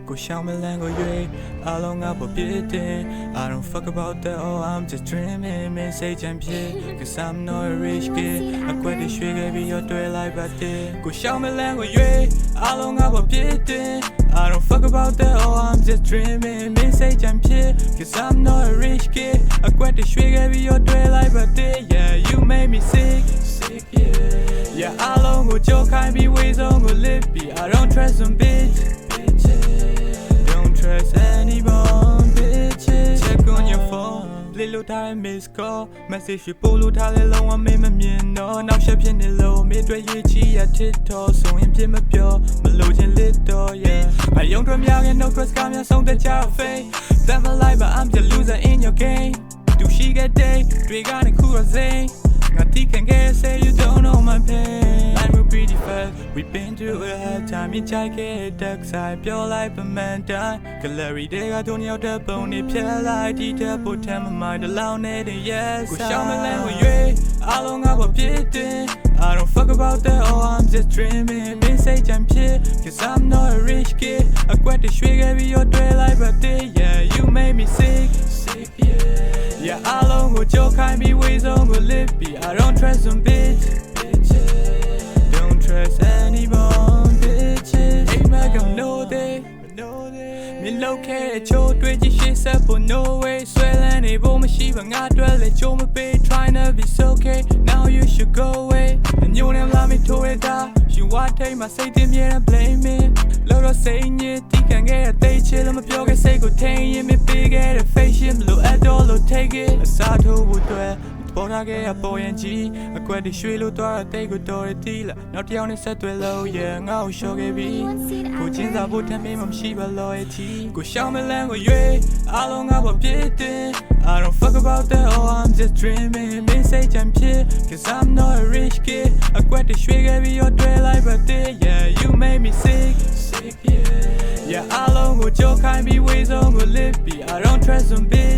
Go shout me lang go yue along up a bit I don't fuck about that oh I'm just dreaming me say champion cause I'm not a rich kid I quit the sugar be your day like but go shout me lang go yue along up a bit I don't fuck about that oh I'm just dreaming me say champion cause I'm not a rich kid I quit the sugar be your day like but yeah you made me sick yeah I long go joke can't be ways on go lippy I don't trust some bitch don't trust anyone bitches check on your phone little time miss call message you pull out a long one me no now shop in the low mid way chi ya TikTok so in pin me pure me losing little yeah I young drum young no trust come your song the child fake that my life but I'm the loser in your game do she get day three got a cool zane I think and get say you don't know my pain I'm a pretty fast we've been through a hard time you check it dark side pure life a man done gallery they got on your the bone it pure light detail put time of mind alone it yes go shout me lang with you I long up a bit I don't fuck about that oh I'm just dreaming me say champion cause I'm not a rich kid I quit the sugar be your day like but yeah you made me sick yeah I long go joke can't be ways on go lippy I don't trust some bitches don't trust anyone bitches hey my girl know they me locate choတွေ့ကြည့်ရှေ့ဆက်ဖို့ no way ဆွဲလန်းနေဖို့မရှိပါငါတွေ့လေချိုးမပေး trying to be so okay now you should go away and you never let me to it down you want take my say တင်မြဲ blame me လို့တော့စိတ်ညစ်တီးခံခဲ့တဲ့တိတ်ချလို့မပြောခဲ့စိတ်ကိုထိန်ရင်မပေးခဲ့တဲ့ fashion လို့အတော်လို့ take it အစားထိုးဖို့တွေ့ပေါ်လာခဲ့ရပေါ်ရင်ကြီးအကွက်တွေရွှေလို့တော့တိတ်ကိုတော်ရတီးလာနောက်တစ်ယောက်နဲ့ဆက်သွယ်လို့ရငါ့ကိုရှော့ခဲ့ပြီကိုချင်းစာဖို့တမ်းမင်းမရှိပါ loyalty ကိုရှောင်းမလန်းကိုရွေးအားလုံးကပေါ်ပြစ်တင် I don't fuck about that oh I'm just dreaming me say champion cause I'm not a rich kid အကွက်တွေရွှေခဲ့ပြီးyour day like but yeah you made me sick yeah အားလုံးကိုကြောက်ခိုင်းပြီး ways on go lippy I don't trust some bitch